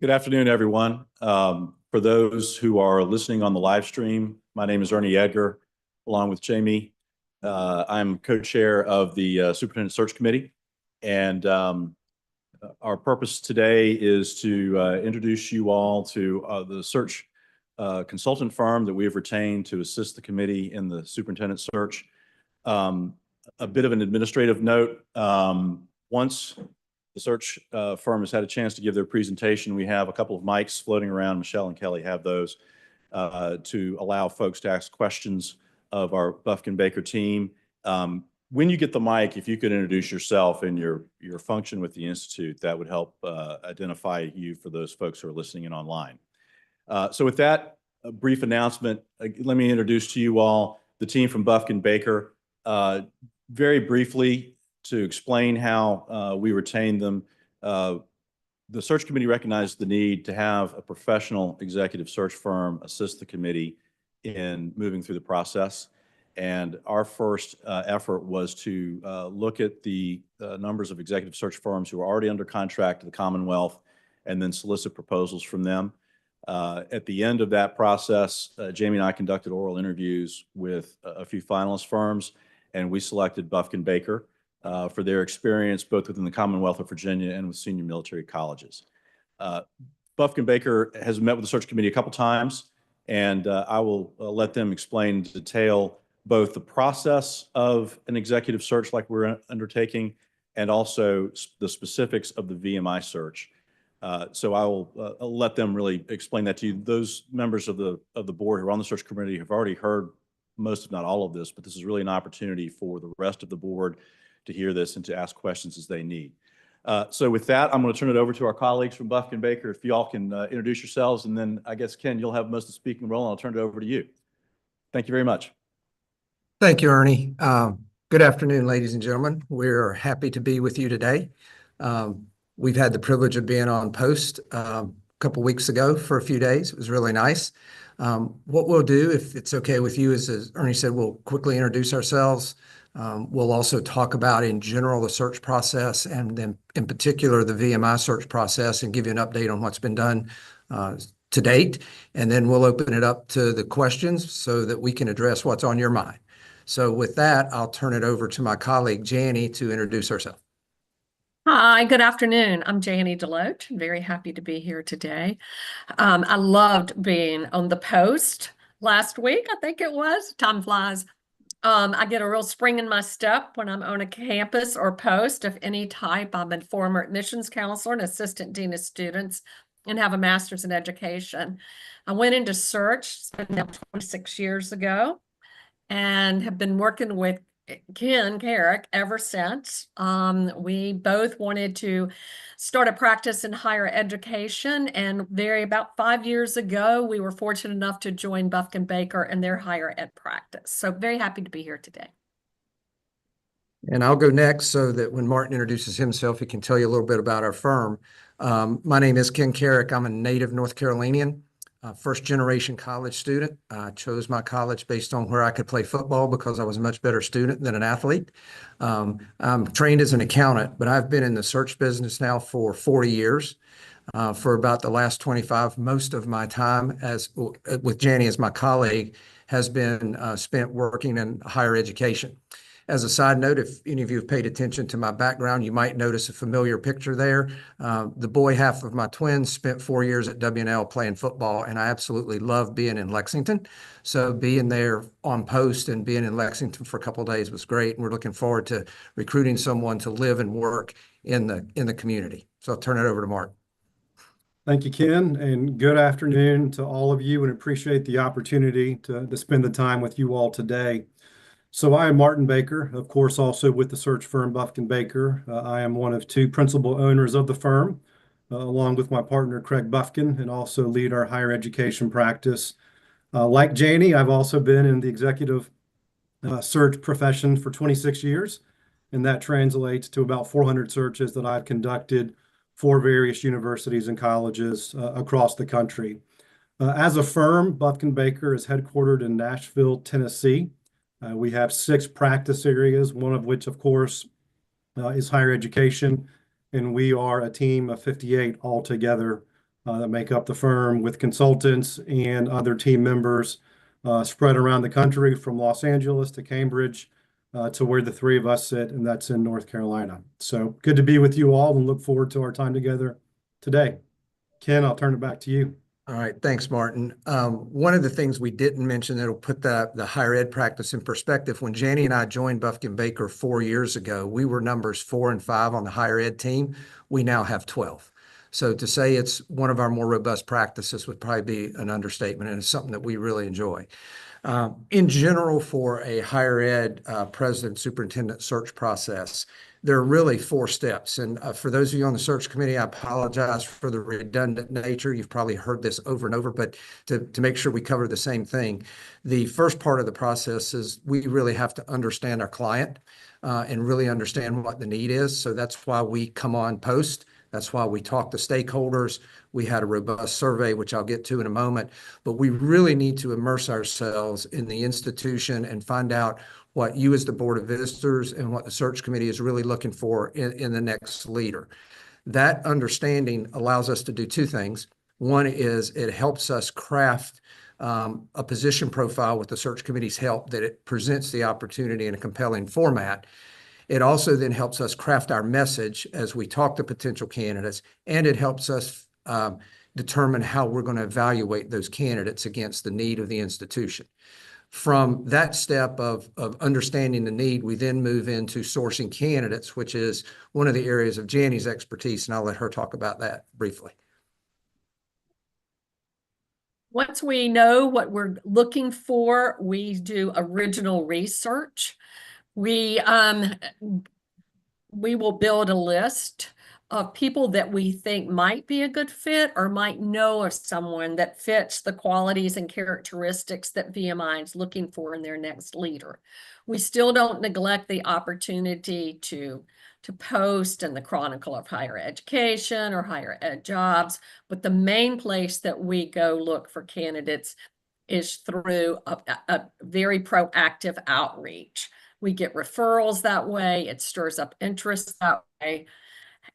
Good afternoon, everyone. For those who are listening on the live stream, my name is Ernie Edgar, along with Jamie. I'm co-chair of the Superintendent Search Committee, and our purpose today is to introduce you all to the search consultant firm that we have retained to assist the committee in the superintendent search. A bit of an administrative note. Once the search firm has had a chance to give their presentation, we have a couple of mics floating around. Michelle and Kelly have those to allow folks to ask questions of our Bufkin Baker team. When you get the mic, if you could introduce yourself and your function with the Institute, that would help identify you for those folks who are listening in online. So with that, a brief announcement, let me introduce to you all the team from Bufkin Baker. Very briefly, to explain how we retained them, the search committee recognized the need to have a professional executive search firm assist the committee in moving through the process. And our first effort was to look at the numbers of executive search firms who are already under contract to the Commonwealth and then solicit proposals from them. At the end of that process, Jamie and I conducted oral interviews with a few finalist firms, and we selected Bufkin Baker for their experience both within the Commonwealth of Virginia and with senior military colleges. Bufkin Baker has met with the search committee a couple times, and I will let them explain in detail both the process of an executive search like we're undertaking and also the specifics of the VMI search. So I will let them really explain that to you. Those members of the board who are on the search committee have already heard most, if not all of this, but this is really an opportunity for the rest of the board to hear this and to ask questions as they need. So with that, I'm going to turn it over to our colleagues from Bufkin Baker. If you all can introduce yourselves, and then I guess, Ken, you'll have most of the speaking role, and I'll turn it over to you. Thank you very much. Thank you, Ernie. Good afternoon, ladies and gentlemen. We're happy to be with you today. We've had the privilege of being on post a couple weeks ago for a few days. It was really nice. What we'll do, if it's okay with you, is, as Ernie said, we'll quickly introduce ourselves. We'll also talk about, in general, the search process, and then in particular the VMI search process, and give you an update on what's been done to date. And then we'll open it up to the questions so that we can address what's on your mind. So with that, I'll turn it over to my colleague, Janie, to introduce herself. Hi, good afternoon. I'm Janie Deloach. Very happy to be here today. I loved being on the post last week, I think it was. Time flies. I get a real spring in my step when I'm on a campus or post of any type. I'm a former admissions counselor and assistant dean of students and have a master's in education. I went into search, spent now 26 years ago, and have been working with Ken Carrick ever since. We both wanted to start a practice in higher education, and about 5 years ago, we were fortunate enough to join Bufkin Baker in their higher ed practice. So very happy to be here today. And I'll go next so that when Martin introduces himself, he can tell you a little bit about our firm. My name is Ken Carrick. I'm a native North Carolinian. First-generation college student. I chose my college based on where I could play football because I was a much better student than an athlete. I'm trained as an accountant, but I've been in the search business now for 40 years. For about the last 25, most of my time with Janie as my colleague has been spent working in higher education. As a side note, if any of you have paid attention to my background, you might notice a familiar picture there. The boy half of my twins spent 4 years at W&L playing football, and I absolutely love being in Lexington. So being there on post and being in Lexington for a couple of days was great, and we're looking forward to recruiting someone to live and work in the community. So I'll turn it over to Mark. Thank you, Ken, and good afternoon to all of you, and appreciate the opportunity to spend the time with you all today. So I am Martin Baker, of course, also with the search firm Bufkin Baker. I am one of two principal owners of the firm, along with my partner, Craig Bufkin, and also lead our higher education practice. Like Janie, I've also been in the executive search profession for 26 years, and that translates to about 400 searches that I've conducted for various universities and colleges across the country. As a firm, Bufkin Baker is headquartered in Nashville, Tennessee. We have 6 practice areas, one of which, of course, is higher education, and we are a team of 58 altogether that make up the firm, with consultants and other team members spread around the country from Los Angeles to Cambridge to where the three of us sit, and that's in North Carolina. So good to be with you all and look forward to our time together today. Ken, I'll turn it back to you. All right, thanks, Martin. One of the things we didn't mention that'll put the higher ed practice in perspective, when Janie and I joined Buffkin Baker 4 years ago, we were numbers 4 and 5 on the higher ed team. We now have 12. So to say it's one of our more robust practices would probably be an understatement, and it's something that we really enjoy. In general, for a higher ed president superintendent search process, there are really 4 steps. And for those of you on the search committee, I apologize for the redundant nature. You've probably heard this over and over, but to make sure we cover the same thing, the first part of the process is we really have to understand our client and really understand what the need is. So that's why we come on post. That's why we talk to stakeholders. We had a robust survey, which I'll get to in a moment, but we really need to immerse ourselves in the institution and find out what you as the Board of Visitors and what the search committee is really looking for in the next leader. That understanding allows us to do 2 things. One is it helps us craft a position profile with the search committee's help, that it presents the opportunity in a compelling format. It also then helps us craft our message as we talk to potential candidates, and it helps us determine how we're going to evaluate those candidates against the need of the institution. From that step of understanding the need, we then move into sourcing candidates, which is one of the areas of Jannie's expertise, and I'll let her talk about that briefly. Once we know what we're looking for, we do original research. We will build a list of people that we think might be a good fit or might know of someone that fits the qualities and characteristics that VMI is looking for in their next leader. We still don't neglect the opportunity to post in the Chronicle of Higher Education or Higher Ed Jobs, but the main place that we go look for candidates is through a very proactive outreach. We get referrals that way. It stirs up interest that way.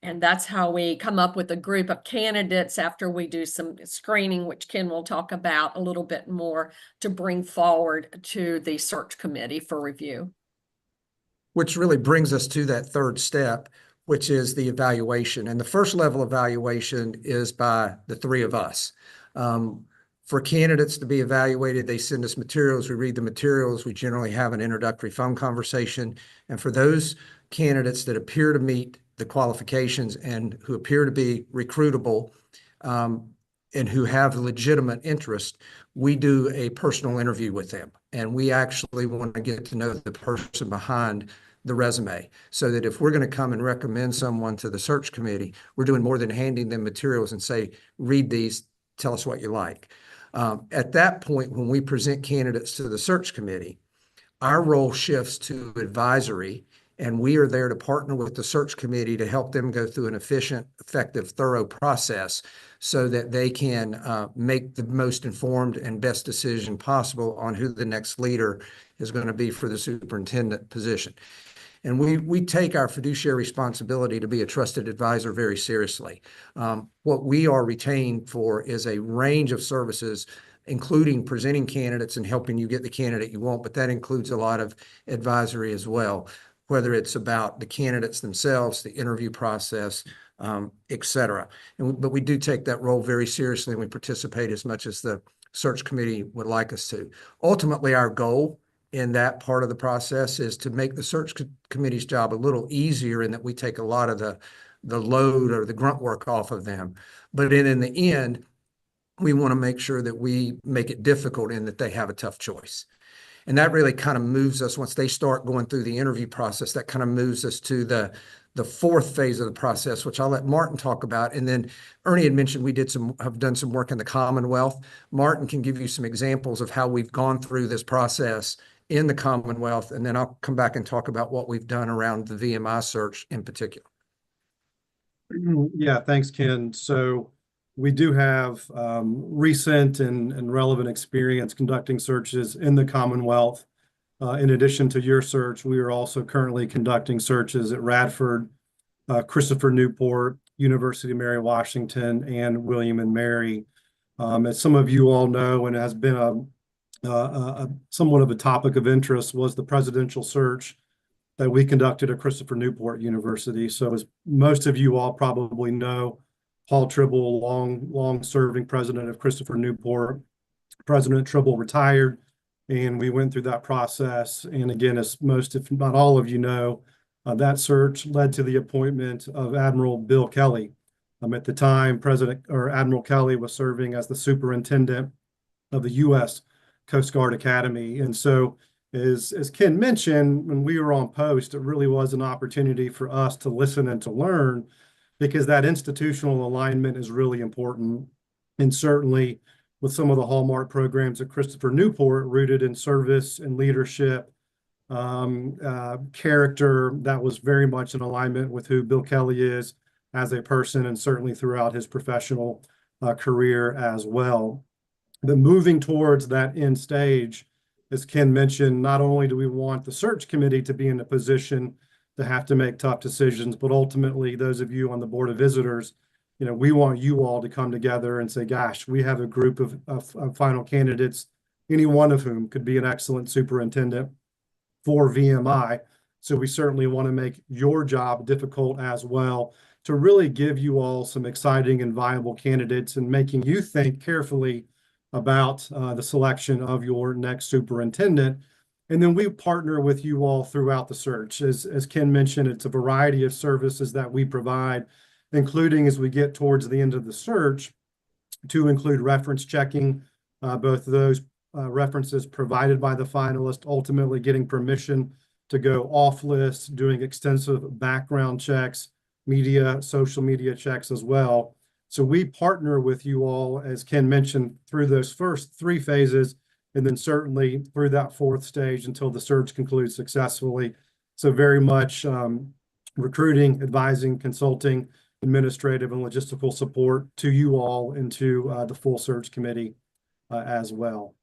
And that's how we come up with a group of candidates after we do some screening, which Ken will talk about a little bit more, to bring forward to the search committee for review. Which really brings us to that 3rd step, which is the evaluation. And the first level evaluation is by the 3 of us. For candidates to be evaluated, they send us materials. We read the materials. We generally have an introductory phone conversation. And for those candidates that appear to meet the qualifications and who appear to be recruitable and who have legitimate interest, we do a personal interview with them. And we actually want to get to know the person behind the resume, so that if we're going to come and recommend someone to the search committee, we're doing more than handing them materials and say, read these, tell us what you like. At that point, when we present candidates to the search committee, our role shifts to advisory, and we are there to partner with the search committee to help them go through an efficient, effective, thorough process so that they can make the most informed and best decision possible on who the next leader is going to be for the superintendent position. And we take our fiduciary responsibility to be a trusted advisor very seriously. What we are retained for is a range of services, including presenting candidates and helping you get the candidate you want, but that includes a lot of advisory as well, whether it's about the candidates themselves, the interview process, et cetera. But we do take that role very seriously, and we participate as much as the search committee would like us to. Ultimately, our goal in that part of the process is to make the search committee's job a little easier, in that we take a lot of the load or the grunt work off of them. But in the end, we want to make sure that we make it difficult in that they have a tough choice. And that really kind of moves us, once they start going through the interview process, that kind of moves us to the 4th phase of the process, which I'll let Martin talk about. And then Ernie had mentioned we have done some work in the Commonwealth. Martin can give you some examples of how we've gone through this process in the Commonwealth, and then I'll come back and talk about what we've done around the VMI search in particular. Yeah, thanks, Ken. So we do have recent and relevant experience conducting searches in the Commonwealth. In addition to your search, we are also currently conducting searches at Radford, Christopher Newport, University of Mary Washington, and William and Mary. As some of you all know, and has been a somewhat of a topic of interest, was the presidential search that we conducted at Christopher Newport University. So as most of you all probably know, Paul Tribble, long-serving president of Christopher Newport, President Tribble retired, and we went through that process. And again, as most, if not all of you know, that search led to the appointment of Admiral Bill Kelly. At the time, Admiral Kelly was serving as the superintendent of the U.S. Coast Guard Academy. And so, as Ken mentioned, when we were on post, it really was an opportunity for us to listen and to learn, because that institutional alignment is really important. And certainly with some of the hallmark programs at Christopher Newport, rooted in service and leadership, character, that was very much in alignment with who Bill Kelly is as a person, and certainly throughout his professional career as well. But moving towards that end stage, as Ken mentioned, not only do we want the search committee to be in a position to have to make tough decisions, but ultimately those of you on the Board of Visitors, we want you all to come together and say, gosh, we have a group of final candidates, any one of whom could be an excellent superintendent for VMI. So we certainly want to make your job difficult as well, to really give you all some exciting and viable candidates, and making you think carefully about the selection of your next superintendent. And then we partner with you all throughout the search. As Ken mentioned, it's a variety of services that we provide, including, as we get towards the end of the search, to include reference checking, both of those references provided by the finalist, ultimately getting permission to go off list, doing extensive background checks, social media checks as well. So we partner with you all, as Ken mentioned, through those first 3 phases, and then certainly through that 4th stage until the search concludes successfully. So very much recruiting, advising, consulting, administrative and logistical support to you all, and to the full search committee as well.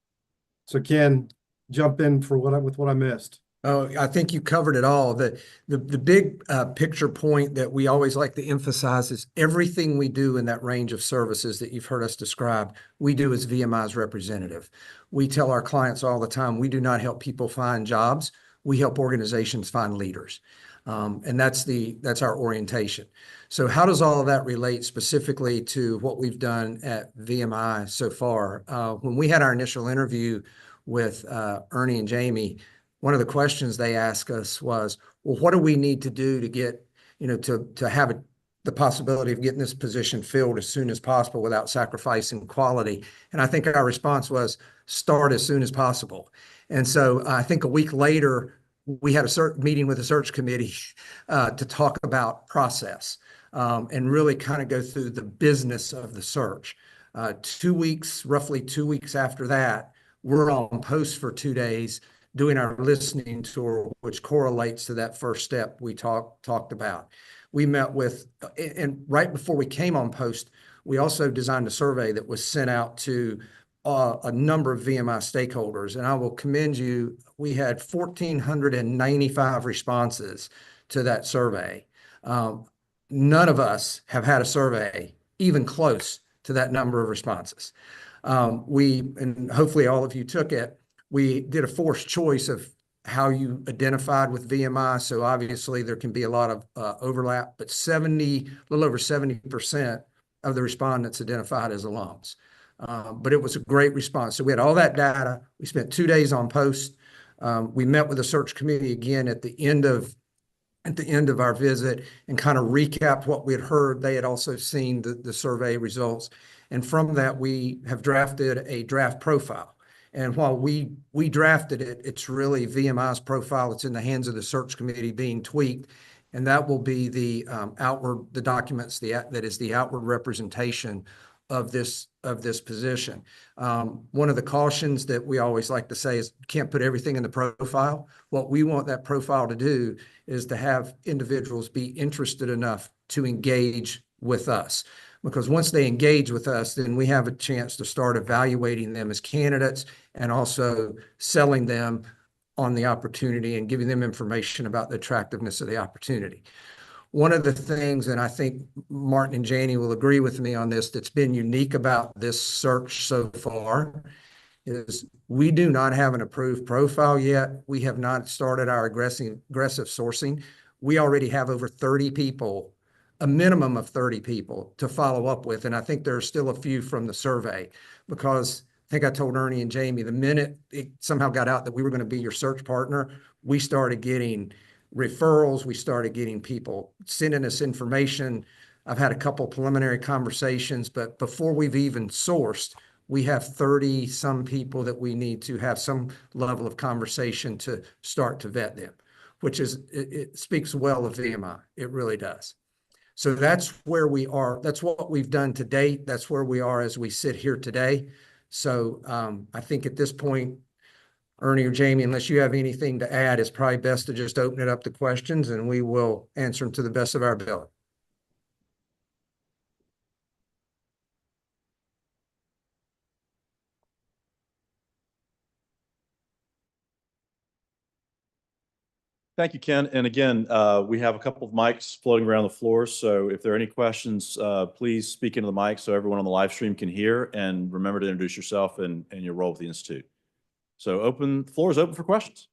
So Ken, jump in with what I missed. Oh, I think you covered it all. The big picture point that we always like to emphasize is everything we do in that range of services that you've heard us describe, we do as VMI's representative. We tell our clients all the time, we do not help people find jobs. We help organizations find leaders. And that's our orientation. So how does all of that relate specifically to what we've done at VMI so far? When we had our initial interview with Ernie and Jamie, one of the questions they asked us was, well, what do we need to do to get, to have the possibility of getting this position filled as soon as possible without sacrificing quality? And I think our response was, start as soon as possible. And so I think a week later, we had a meeting with the search committee to talk about process and really kind of go through the business of the search. Roughly 2 weeks after that, we're on post for 2 days, doing our listening tour, which correlates to that first step we talked about. We met with, and right before we came on post, we also designed a survey that was sent out to a number of VMI stakeholders. And I will commend you, we had 1,495 responses to that survey. None of us have had a survey even close to that number of responses. And hopefully all of you took it. We did a forced choice of how you identified with VMI. So obviously there can be a lot of overlap, but a little over 70% of the respondents identified as alums. But it was a great response. So we had all that data. We spent 2 days on post. We met with the search committee again at the end of our visit and kind of recapped what we had heard. They had also seen the survey results. And from that, we have drafted a draft profile. And while we drafted it, it's really VMI's profile. It's in the hands of the search committee being tweaked. And that will be the documents that is the outward representation of this position. One of the cautions that we always like to say is you can't put everything in the profile. What we want that profile to do is to have individuals be interested enough to engage with us. Because once they engage with us, then we have a chance to start evaluating them as candidates and also selling them on the opportunity and giving them information about the attractiveness of the opportunity. One of the things, and I think Martin and Janie will agree with me on this, that's been unique about this search so far is we do not have an approved profile yet. We have not started our aggressive sourcing. We already have over 30 people, a minimum of 30 people to follow up with. And I think there are still a few from the survey because I think I told Ernie and Jamie, the minute it somehow got out that we were going to be your search partner, we started getting referrals. We started getting people sending us information. I've had a couple preliminary conversations, but before we've even sourced, we have 30 some people that we need to have some level of conversation to start to vet them, which is, it speaks well of VMI. It really does. So that's where we are. That's what we've done to date. That's where we are as we sit here today. So I think at this point, Ernie or Jamie, unless you have anything to add, it's probably best to just open it up to questions and we will answer them to the best of our ability. Thank you, Ken. And again, we have a couple of mics floating around the floor. So if there are any questions, please speak into the mic so everyone on the live stream can hear. And remember to introduce yourself and your role with the Institute. So the floor is open for questions.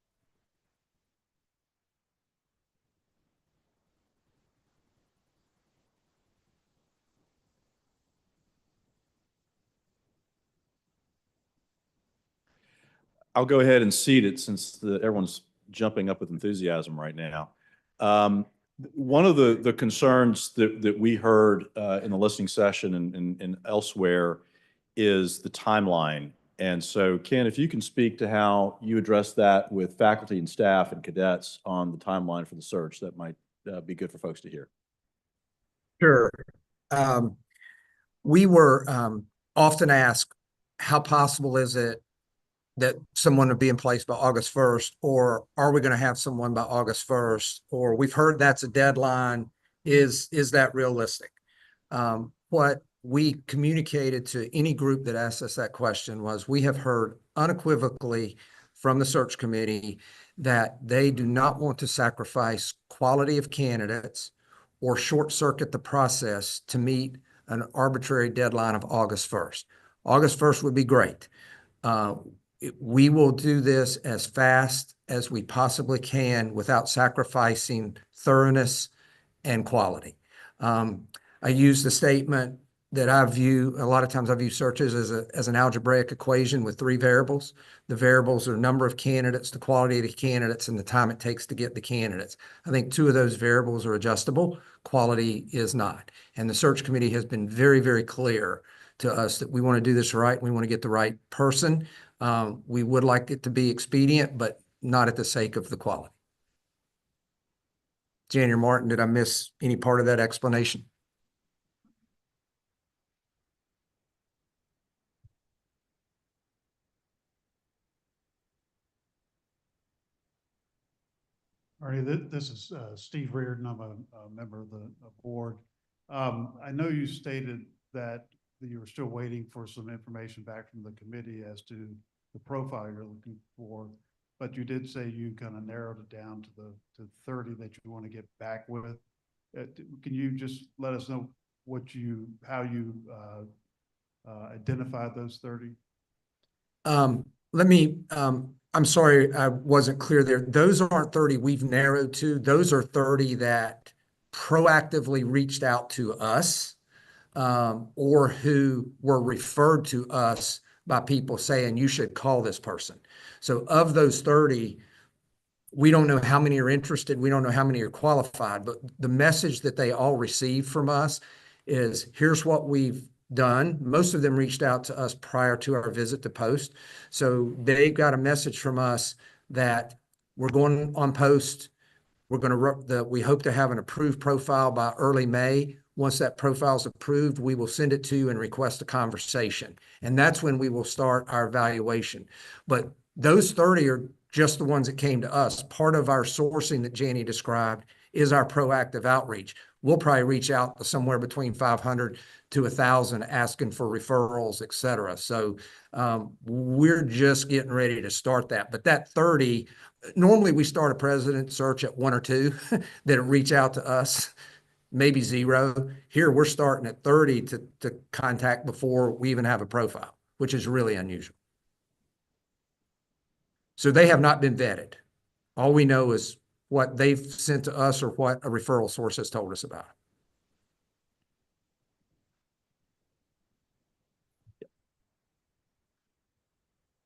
I'll go ahead and seed it since everyone's jumping up with enthusiasm right now. One of the concerns that we heard in the listening session and elsewhere is the timeline. And so, Ken, if you can speak to how you address that with faculty and staff and cadets on the timeline for the search, that might be good for folks to hear. Sure. We were often asked, how possible is it that someone would be in place by August 1st, or are we going to have someone by August 1st? Or we've heard that's a deadline. Is that realistic? What we communicated to any group that asked us that question was we have heard unequivocally from the search committee that they do not want to sacrifice quality of candidates or short circuit the process to meet an arbitrary deadline of August 1st. August 1st would be great. We will do this as fast as we possibly can without sacrificing thoroughness and quality. I use the statement that a lot of times I view searches as an algebraic equation with three variables. The variables are number of candidates, the quality of the candidates, and the time it takes to get the candidates. I think two of those variables are adjustable. Quality is not. And the search committee has been very, very clear to us that we want to do this right. We want to get the right person. We would like it to be expedient, but not at the sake of the quality. Janie or Martin, did I miss any part of that explanation? Ernie, this is Steve Reardon. I'm a member of the board. I know you stated that you were still waiting for some information back from the committee as to the profile you're looking for, but you did say you kind of narrowed it down to 30 that you want to get back with. Can you just let us know how you identified those 30? I'm sorry, I wasn't clear there. Those aren't 30 we've narrowed to. Those are 30 that proactively reached out to us or who were referred to us by people saying you should call this person. So of those 30, we don't know how many are interested. We don't know how many are qualified, but the message that they all received from us is here's what we've done. Most of them reached out to us prior to our visit to post. So they got a message from us that we're going on post. We hope to have an approved profile by early May. Once that profile is approved, we will send it to you and request a conversation. And that's when we will start our evaluation. But those 30 are just the ones that came to us. Part of our sourcing that Janie described is our proactive outreach. We'll probably reach out to somewhere between 500 to 1,000 asking for referrals, et cetera. So we're just getting ready to start that. But that 30, normally we start a president search at 1 or 2 that reach out to us. maybe 0. Here, we're starting at 30 to contact before we even have a profile, which is really unusual. So they have not been vetted. All we know is what they've sent to us or what a referral source has told us about.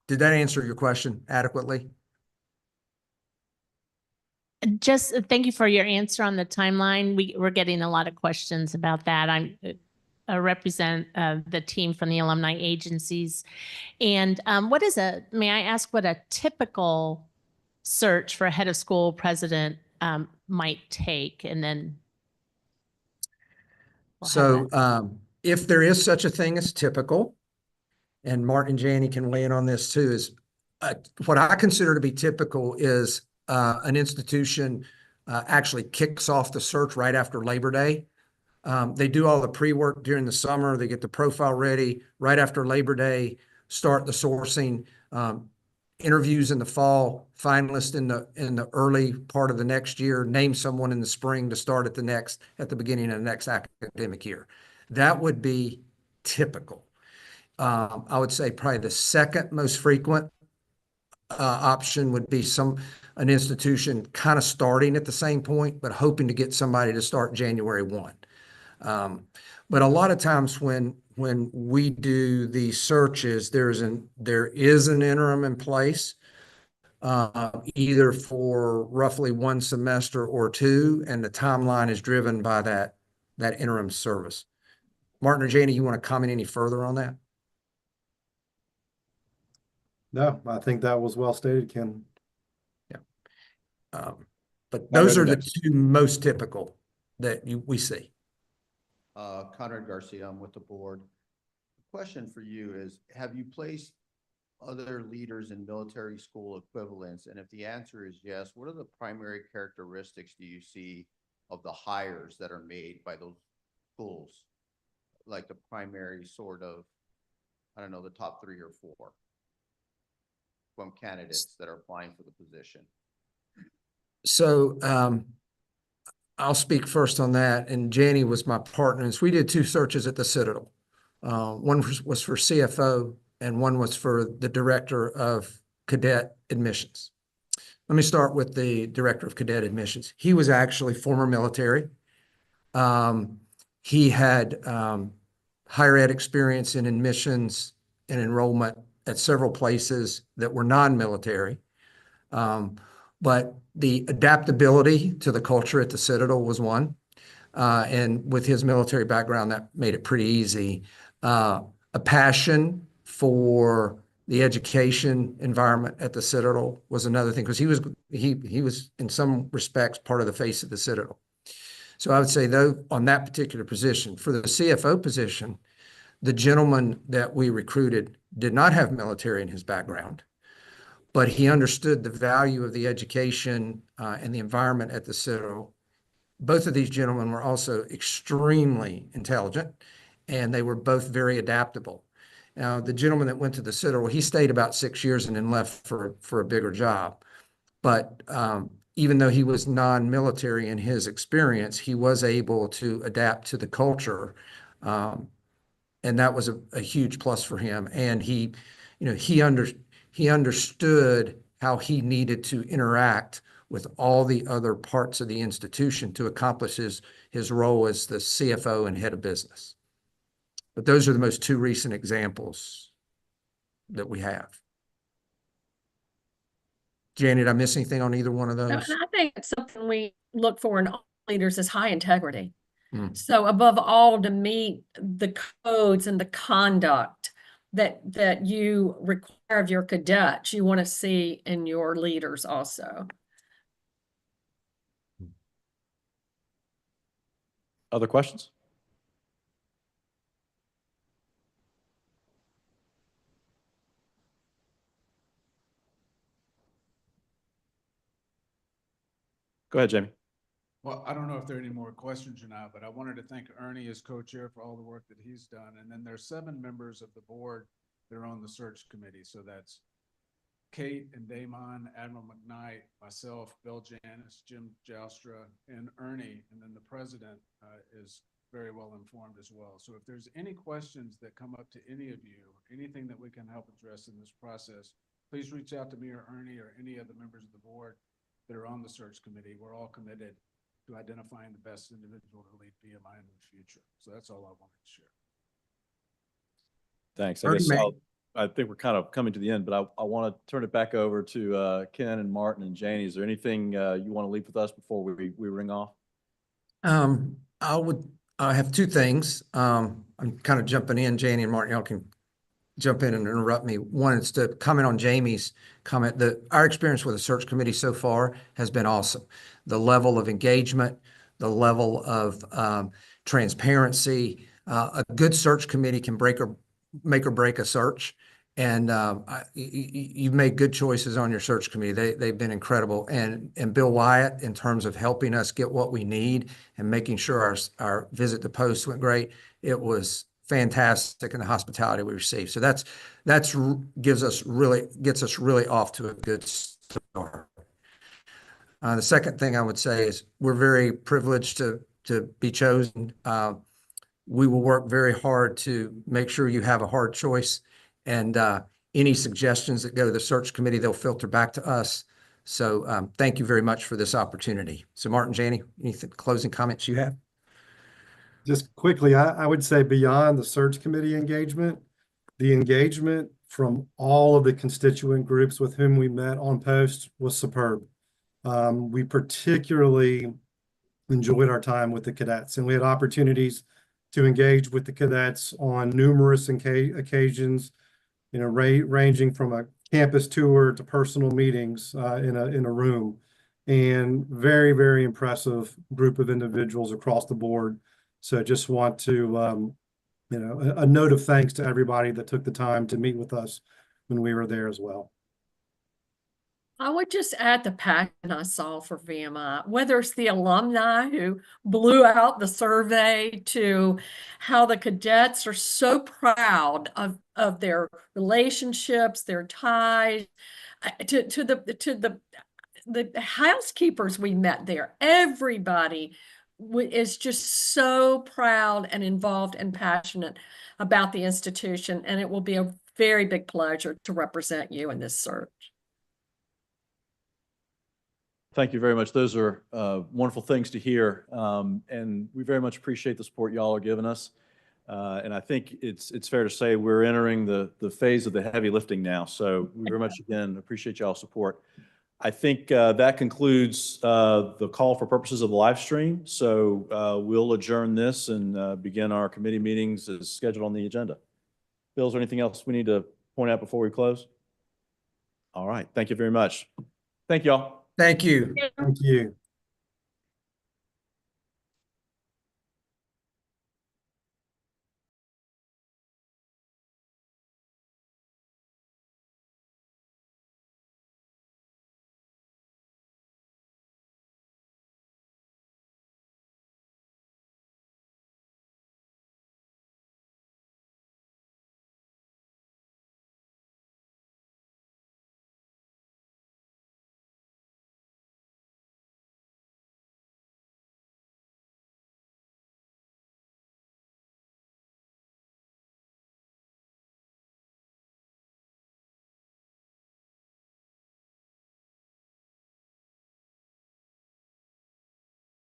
Did that answer your question adequately? Just thank you for your answer on the timeline. We're getting a lot of questions about that. I represent the team from the alumni agencies. And may I ask what a typical search for a head of school president might take? And then we'll have that. If there is such a thing as typical, and Martin and Janie can weigh in on this too, is what I consider to be typical is an institution actually kicks off the search right after Labor Day. They do all the pre-work during the summer. They get the profile ready right after Labor Day, start the sourcing, interviews in the fall, finalists in the early part of the next year, name someone in the spring to start at the beginning of the next academic year. That would be typical. I would say probably the second most frequent option would be an institution kind of starting at the same point, but hoping to get somebody to start January 1. But a lot of times when we do these searches, there is an interim in place, either for roughly 1 semester or 2, and the timeline is driven by that interim service. Martin or Janie, you want to comment any further on that? No, I think that was well stated, Ken. But those are the 2 most typical that we see. Conrad Garcia, I'm with the board. The question for you is, have you placed other leaders in military school equivalents? And if the answer is yes, what are the primary characteristics do you see of the hires that are made by those schools? Like the primary sort of, I don't know, the top 3 or 4 from candidates that are applying for the position. So I'll speak first on that. And Janie was my partner. So we did 2 searches at the Citadel. One was for CFO and one was for the director of cadet admissions. Let me start with the director of cadet admissions. He was actually former military. He had higher ed experience in admissions and enrollment at several places that were non-military. But the adaptability to the culture at the Citadel was one. And with his military background, that made it pretty easy. A passion for the education environment at the Citadel was another thing, because he was in some respects part of the face of the Citadel. So I would say, though, on that particular position, for the CFO position, the gentleman that we recruited did not have military in his background, but he understood the value of the education and the environment at the Citadel. Both of these gentlemen were also extremely intelligent, and they were both very adaptable. Now, the gentleman that went to the Citadel, he stayed about 6 years and then left for a bigger job. But even though he was non-military in his experience, he was able to adapt to the culture. And that was a huge plus for him. And he understood how he needed to interact with all the other parts of the institution to accomplish his role as the CFO and head of business. But those are the most 2 recent examples that we have. Janet, did I miss anything on either one of No, those? and I think it's something we look for in all leaders is high integrity. Mm. So above all, to meet the codes and the conduct that you require of your cadets, you want to see in your leaders also. Other questions? Go ahead, Jamie. Well, I don't know if there are any more questions or not, but I wanted to thank Ernie as co-chair for all the work that he's done. And then there's 7 members of the board that are on the search committee. So that's Kate and Damon, Admiral McKnight, myself, Bill Janis, Jim Joustra, and Ernie, and then the president is very well informed as well. So if there's any questions that come up to any of you, anything that we can help address in this process, please reach out to me or Ernie or any of the members of the board that are on the search committee. We're all committed to identifying the best individual to lead VMI in the future. So that's all I wanted to share. Thanks. Ernie, I think we're kind of coming to the end, but I want to turn it back over to Ken and Martin and Janie. Is there anything you want to leave with us before we ring off? I have two things. I'm kind of jumping in. Janie and Martin, y'all can jump in and interrupt me. One is to comment on Jamie's comment that our experience with the search committee so far has been awesome. The level of engagement, the level of transparency. A good search committee can make or break a search. And you've made good choices on your search committee. They've been incredible. And Bill Wyatt, in terms of helping us get what we need and making sure our visit to post went great, it was fantastic in the hospitality we received. So gets us really off to a good start. The second thing I would say is we're very privileged to be chosen. We will work very hard to make sure you have a hard choice. And any suggestions that go to the search committee, they'll filter back to us. So thank you very much for this opportunity. So Martin, Janie, any closing comments you have? Just quickly, I would say beyond the search committee engagement, the engagement from all of the constituent groups with whom we met on post was superb. We particularly enjoyed our time with the cadets, and we had opportunities to engage with the cadets on numerous occasions, ranging from a campus tour to personal meetings in a room, and very, very impressive group of individuals across the board. So just want to, a note of thanks to everybody that took the time to meet with us when we were there as well. I would just add the passion I saw for VMI, whether it's the alumni who blew out the survey to how the cadets are so proud of their relationships, their ties, to the housekeepers we met there. Everybody is just so proud and involved and passionate about the institution, and it will be a very big pleasure to represent you in this search. Thank you very much. Those are wonderful things to hear. And we very much appreciate the support y'all are giving us. And I think it's fair to say we're entering the phase of the heavy lifting now. So we very much, again, appreciate y'all's support. I think that concludes the call for purposes of the live stream. So we'll adjourn this and begin our committee meetings as scheduled on the agenda. Bill, is there anything else we need to point out before we close? All right. Thank you very much. Thank y'all. Thank you. Thank you.